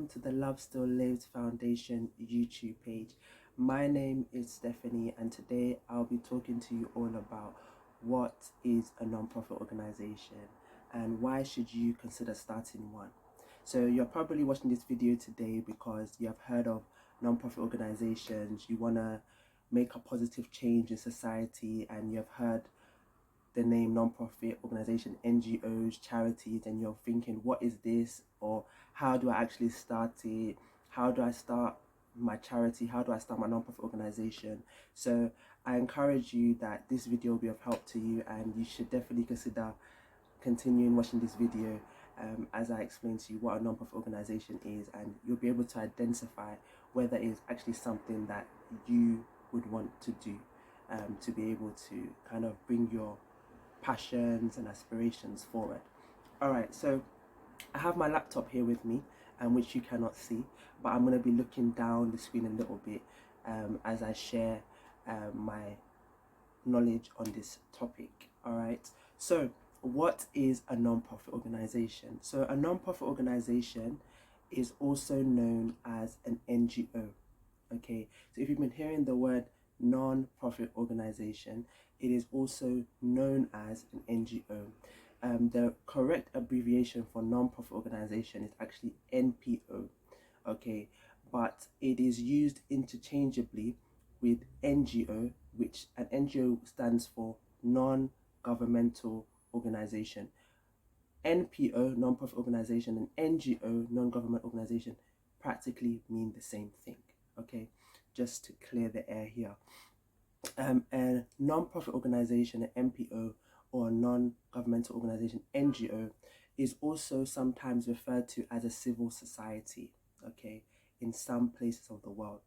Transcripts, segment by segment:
to the Love Still Lives Foundation YouTube page. My name is Stephanie, and today I'll be talking to you all about what is a non-profit organization and why should you consider starting one. So you're probably watching this video today because you have heard of non-profit organizations, you want to make a positive change in society, and you've heard the name non-profit organization, NGOs, charities, and you're thinking, what is this? Or how do I actually start it? How do I start my charity? How do I start my non-profit organization? So I encourage you that this video will be of help to you, and you should definitely consider continuing watching this video as I explain to you what a non-profit organization is, and you'll be able to identify whether it is actually something that you would want to do to be able to kind of bring your passions and aspirations forward. Alright, so I have my laptop here with me, which you cannot see, but I'm going to be looking down the screen a little bit as I share my knowledge on this topic. Alright, so what is a non-profit organization? So a non-profit organization is also known as an NGO. Okay, so if you've been hearing the word non-profit organization, it is also known as an NGO. The correct abbreviation for non-profit organization is actually NPO. Okay, but it is used interchangeably with NGO, which an NGO stands for Non-Governmental Organization. NPO, non-profit organization, and NGO, non-government organization, practically mean the same thing. Okay, just to clear the air here. A non-profit organization, an NPO, or a non-governmental organization, NGO, is also sometimes referred to as a civil society, okay, in some places of the world.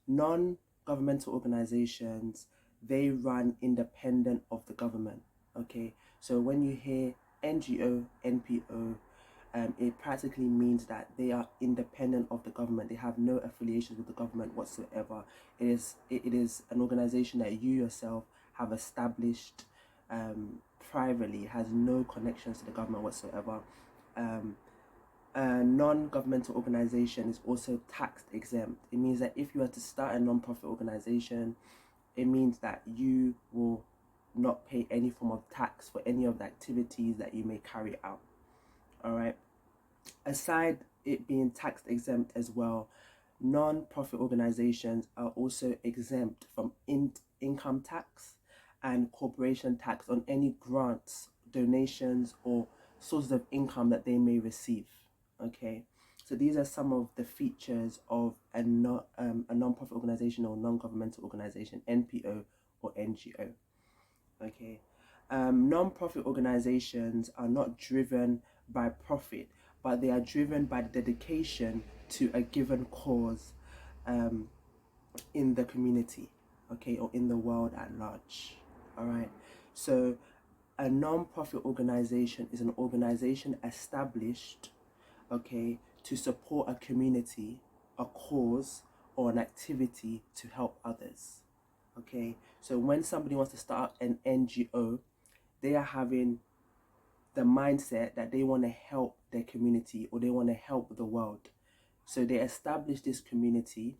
Non-governmental organizations, they run independent of the government, okay? So when you hear NGO, NPO, it practically means that they are independent of the government. They have no affiliations with the government whatsoever. It is an organization that you yourself have established privately. It has no connections to the government whatsoever. A non-governmental organization is also tax exempt. It means that if you were to start a non-profit organization, it means that you will not pay any form of tax for any of the activities that you may carry out. All right. Aside it being tax exempt as well, non-profit organizations are also exempt from income tax and corporation tax on any grants, donations, or sources of income that they may receive. Okay, so these are some of the features of a non-profit organization or non-governmental organization, NPO or NGO. Okay, non-profit organizations are not driven by profit, but they are driven by the dedication to a given cause in the community, okay, or in the world at large. All right, so a non-profit organization is an organization established, okay, to support a community, a cause, or an activity to help others. Okay, so when somebody wants to start an NGO, they are having the mindset that they want to help their community or they want to help the world. So they establish this community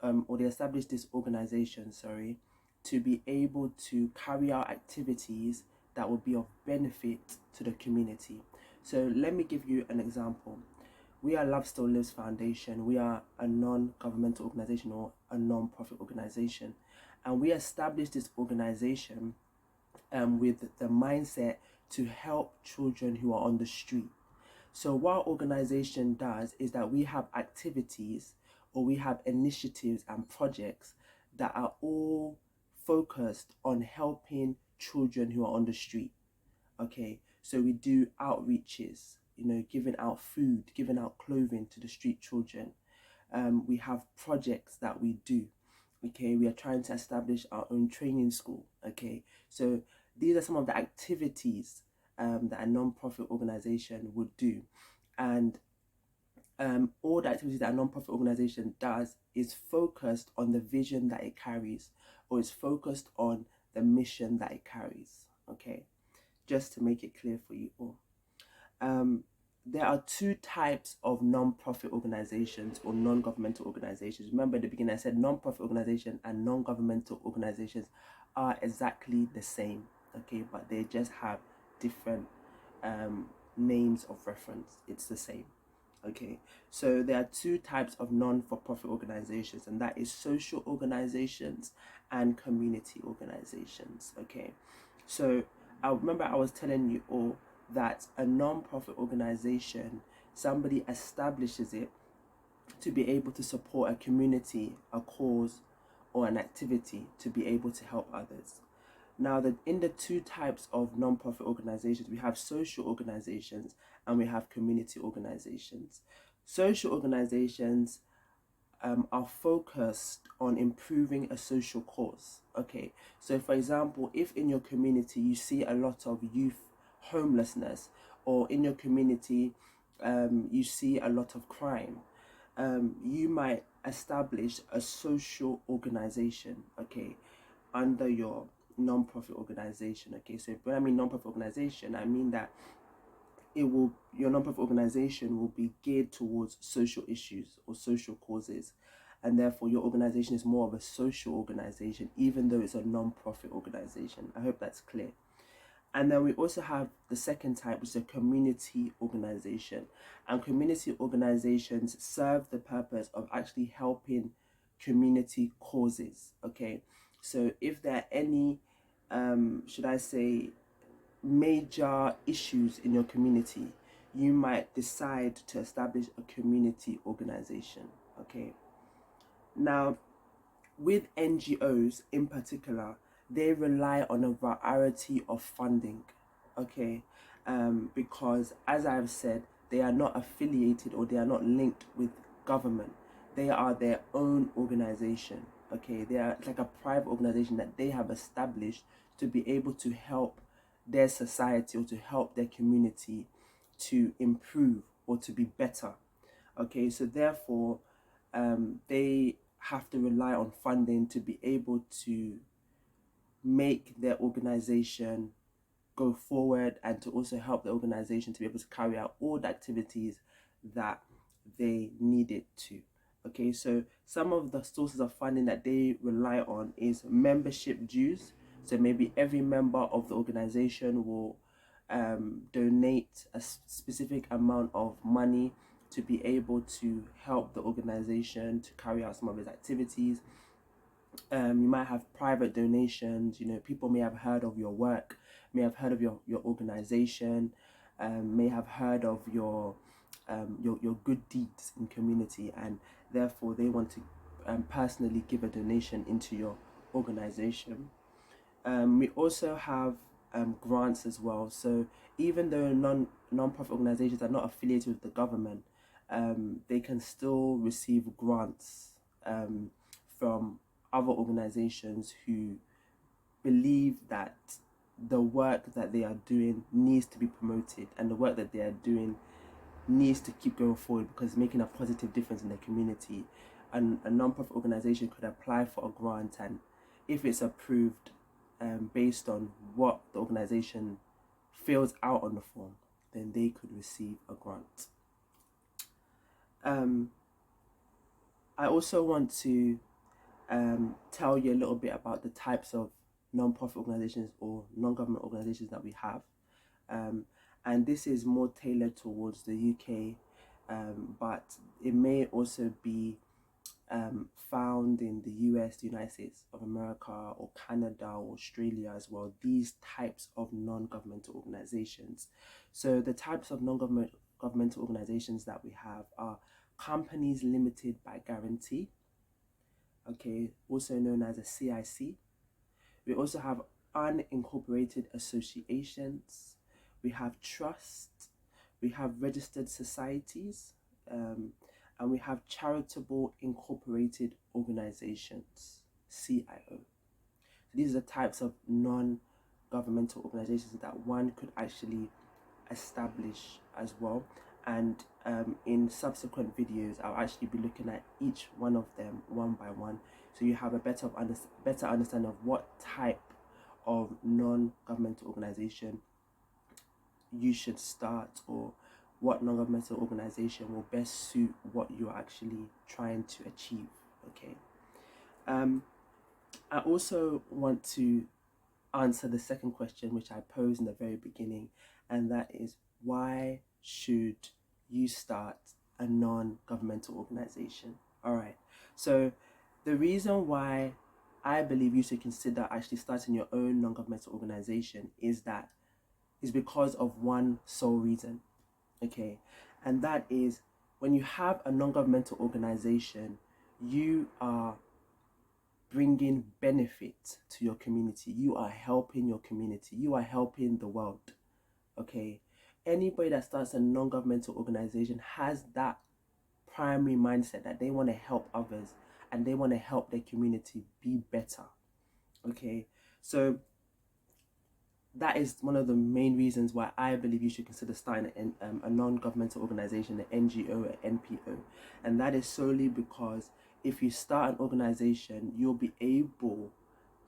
or they establish this organization, sorry, to be able to carry out activities that will be of benefit to the community. So let me give you an example. We are Love Still Lives Foundation. We are a non-governmental organization or a non-profit organization. And we established this organization with the mindset to help children who are on the street. So what our organization does is that we have activities or we have initiatives and projects that are all focused on helping children who are on the street. Okay, so we do outreaches, you know, giving out food, giving out clothing to the street children. We have projects that we do. Okay, we are trying to establish our own training school. Okay, so these are some of the activities that a non-profit organization would do, and all the activities that a non-profit organization does is focused on the vision that it carries, or is focused on the mission that it carries. Okay, just to make it clear for you all. there are two types of non-profit organizations or non-governmental organizations. Remember at the beginning I said non-profit organization and non-governmental organizations are exactly the same, okay, but they just have different names of reference. It's the same. Okay, so there are two types of non-for-profit organizations, and that is social organizations and community organizations. Okay, so I remember I was telling you all that a non-profit organization, somebody establishes it to be able to support a community, a cause, or an activity to be able to help others. Now, in the two types of non-profit organizations, we have social organizations and we have community organizations. Social organizations are focused on improving a social cause. Okay, so for example, if in your community you see a lot of youth homelessness, or in your community you see a lot of crime, you might establish a social organization, okay, under your non-profit organization. Okay, so when I mean non-profit organization, I mean that your non-profit organization will be geared towards social issues or social causes, and therefore your organization is more of a social organization, even though it's a non-profit organization. I hope that's clear. And then we also have the second type, which is a community organization. And community organizations serve the purpose of actually helping community causes. Okay, so if there are any should I say major issues in your community, you might decide to establish a community organization. Okay, now with NGOs in particular, they rely on a variety of funding. Okay, because as I've said, they are not affiliated or they are not linked with government. They are their own organization. Okay, they are like a private organization that they have established to be able to help their society or to help their community to improve or to be better. Okay, so therefore they have to rely on funding to be able to make their organization go forward, and to also help the organization to be able to carry out all the activities that they need it to. Okay, so some of the sources of funding that they rely on is membership dues. So maybe every member of the organization will donate a specific amount of money to be able to help the organization to carry out some of its activities. You might have private donations. You know, people may have heard of your work, may have heard of your organization, may have heard of your good deeds in community, and therefore they want to personally give a donation into your organization. We also have grants as well. So even though non-profit organizations are not affiliated with the government, they can still receive grants from other organizations who believe that the work that they are doing needs to be promoted, and the work that they are doing needs to keep going forward because it's making a positive difference in the community. And a non-profit organization could apply for a grant, and if it's approved based on what the organization fills out on the form, then they could receive a grant. I also want to tell you a little bit about the types of non-profit organizations or non-government organizations that we have. And this is more tailored towards the UK, but it may also be found in the US, the United States of America, or Canada, or Australia as well, these types of non-governmental organizations. So the types of non-governmental organizations that we have are companies limited by guarantee, okay, also known as a CIC. We also have unincorporated associations, we have trusts, we have registered societies, and we have charitable incorporated organizations, CIO. So these are the types of non-governmental organizations that one could actually establish as well. And in subsequent videos, I'll actually be looking at each one of them one by one, so you have a better understanding of what type of non-governmental organization you should start, or what non-governmental organization will best suit what you're actually trying to achieve. Okay. I also want to answer the second question which I posed in the very beginning, and that is, why should you start a non-governmental organization? All right. So the reason why I believe you should consider actually starting your own non-governmental organization is because of one sole reason. Okay. And that is, when you have a non-governmental organization, you are bringing benefit to your community. You are helping your community. You are helping the world. Okay. Anybody that starts a non-governmental organization has that primary mindset that they want to help others and they want to help their community be better. Okay. So that is one of the main reasons why I believe you should consider starting a non-governmental organization, an NGO, an NPO. And that is solely because if you start an organization, you'll be able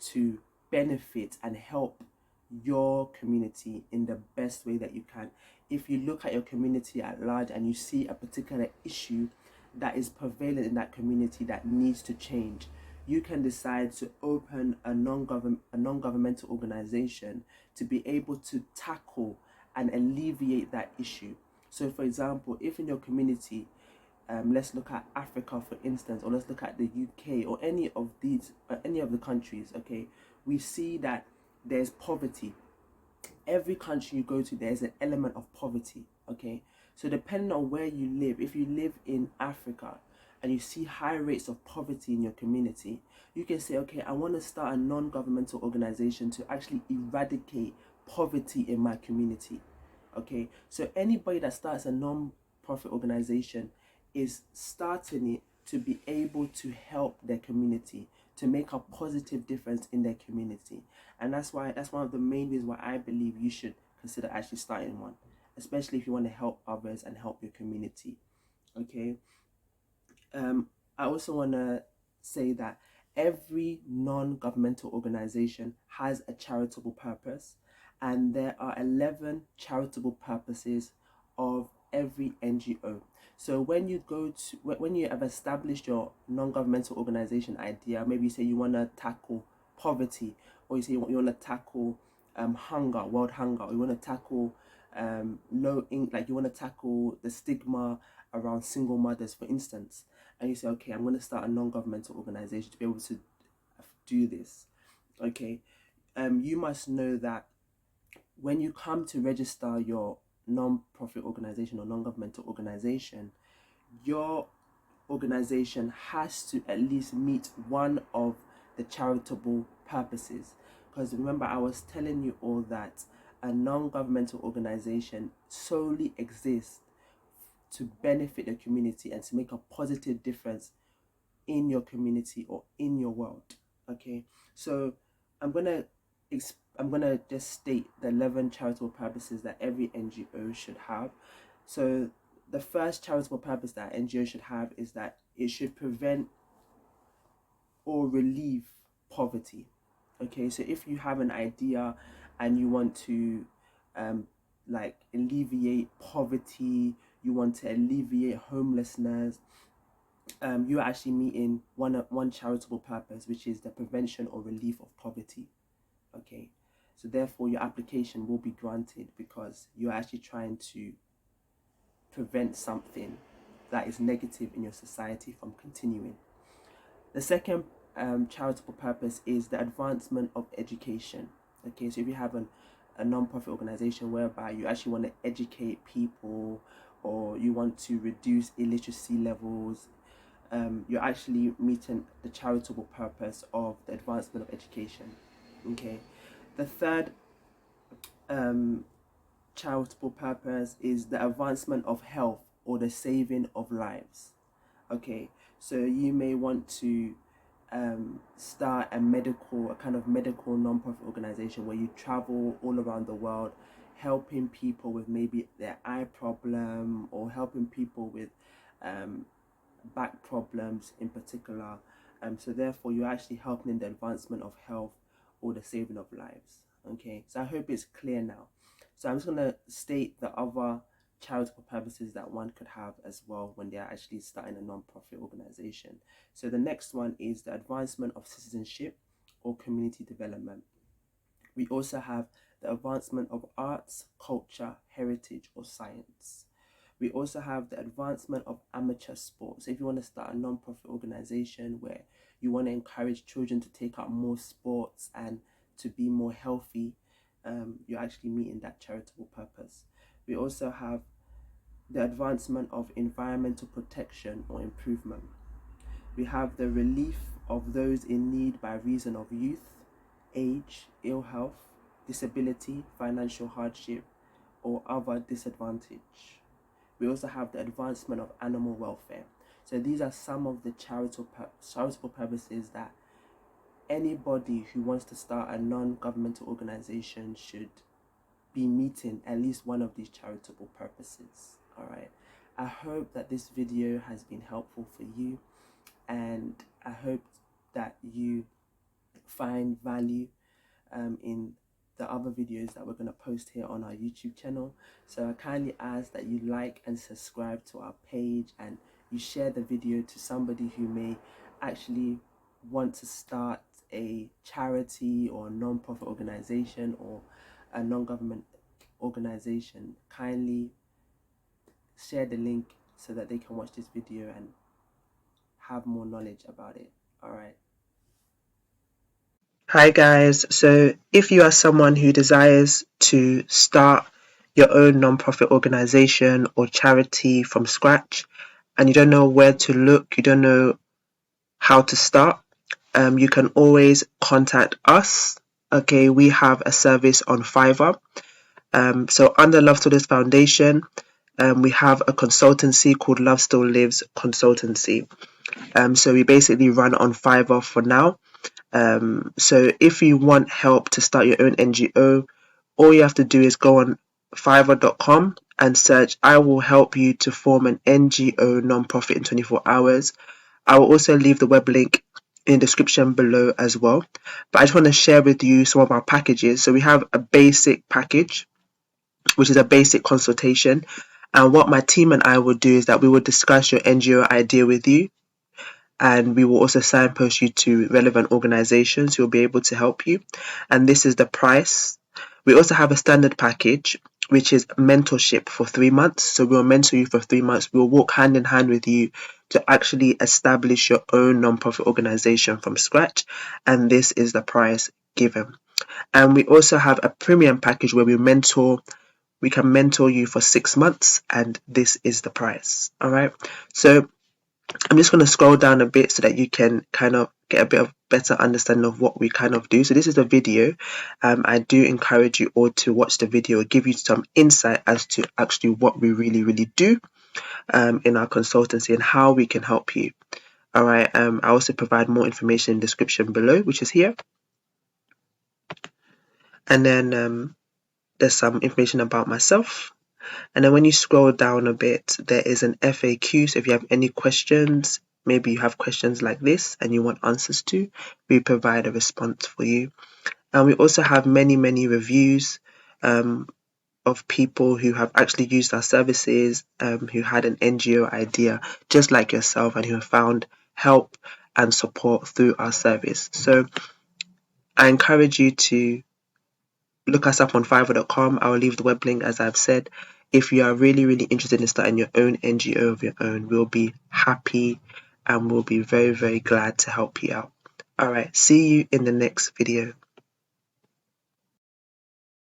to benefit and help your community in the best way that you can. If you look at your community at large and you see a particular issue that is prevalent in that community that needs to change, you can decide to open a non-governmental organization to be able to tackle and alleviate that issue. So for example, if in your community, let's look at Africa for instance, or let's look at the UK or any of the countries, okay, we see that there's poverty. Every country you go to, there's an element of poverty, okay? So depending on where you live, if you live in Africa and you see high rates of poverty in your community, you can say, okay, I want to start a non-governmental organization to actually eradicate poverty in my community. Okay, so anybody that starts a non-profit organization is starting it to be able to help their community, to make a positive difference in their community. And that's one of the main reasons why I believe you should consider actually starting one, especially if you want to help others and help your community. Okay. I also want to say that every non-governmental organization has a charitable purpose, and there are 11 charitable purposes of every NGO. So when you have established your non-governmental organization idea, maybe you say you want to tackle poverty, or you say you want to tackle hunger, world hunger, or you want to tackle you want to tackle the stigma around single mothers, for instance, and you say, okay, I'm going to start a non-governmental organization to be able to do this. Okay, you must know that when you come to register your non-profit organization or non-governmental organization, your organization has to at least meet one of the charitable purposes. Because remember, I was telling you all that a non-governmental organization solely exists to benefit the community and to make a positive difference in your community or in your world. Okay, so I'm gonna just state the 11 charitable purposes that every NGO should have. So the first charitable purpose that NGO should have is that it should prevent or relieve poverty. Okay, so if you have an idea and you want to alleviate poverty, you want to alleviate homelessness, you're actually meeting one charitable purpose, which is the prevention or relief of poverty. Okay, so therefore your application will be granted because you're actually trying to prevent something that is negative in your society from continuing. The second charitable purpose is the advancement of education. Okay, so if you have a non-profit organization whereby you actually want to educate people, or you want to reduce illiteracy levels, you're actually meeting the charitable purpose of the advancement of education. Okay, the third charitable purpose is the advancement of health or the saving of lives. Okay, so you may want to start a kind of medical non-profit organization where you travel all around the world helping people with maybe their eye problem, or helping people with back problems in particular. So therefore you're actually helping in the advancement of health or the saving of lives. Okay, so I hope it's clear now. So I'm just going to state the other charitable purposes that one could have as well when they are actually starting a non-profit organization. So the next one is the advancement of citizenship or community development. We also have the advancement of arts, culture, heritage, or science. We also have the advancement of amateur sports. So if you want to start a non-profit organization where you want to encourage children to take up more sports and to be more healthy, you're actually meeting that charitable purpose. We also have the advancement of environmental protection or improvement. We have the relief of those in need by reason of youth, age, ill health, disability, financial hardship, or other disadvantage. We also have the advancement of animal welfare. So these are some of the charitable purposes that anybody who wants to start a non-governmental organization should be meeting at least one of these charitable purposes. All right. I hope that this video has been helpful for you, and I hope that you find value in the other videos that we're going to post here on our YouTube channel. So I kindly ask that you like and subscribe to our page, and you share the video to somebody who may actually want to start a charity or a non-profit organization or a non-government organization. Kindly share the link so that they can watch this video and have more knowledge about it. All right. Hi guys, so if you are someone who desires to start your own non-profit organization or charity from scratch and you don't know where to look, you don't know how to start, you can always contact us. Okay, we have a service on Fiverr. So under Love Still Lives Foundation, we have a consultancy called Love Still Lives Consultancy. So we basically run on Fiverr for now. So if you want help to start your own NGO, all you have to do is go on fiverr.com and search "I will help you to form an NGO non-profit in 24 hours." I will also leave the web link in the description below as well. But I just want to share with you some of our packages. So we have a basic package, which is a basic consultation. And what my team and I will do is that we will discuss your NGO idea with you, and we will also signpost you to relevant organizations who will be able to help you. And this is the price. We also have a standard package, which is mentorship for 3 months. So we'll mentor you for 3 months. We'll walk hand in hand with you to actually establish your own nonprofit organization from scratch. And this is the price given. And we also have a premium package where we can mentor you for 6 months, and this is the price. All right. So I'm just going to scroll down a bit so that you can kind of get a bit of better understanding of what we kind of do. So this is a video. I do encourage you all to watch the video. It'll give you some insight as to actually what we really do in our consultancy and how we can help you. All right. I also provide more information in the description below, which is here. And then there's some information about myself. And then when you scroll down a bit, there is an FAQ. So if you have any questions, maybe you have questions like this and you want answers to, we provide a response for you. And we also have many reviews of people who have actually used our services, who had an NGO idea just like yourself and who have found help and support through our service. So I encourage you to look us up on fiverr.com. I will leave the web link as I've said. If you are really interested in starting your own NGO of your own, we'll be happy and we'll be very glad to help you out. All right, see you in the next video.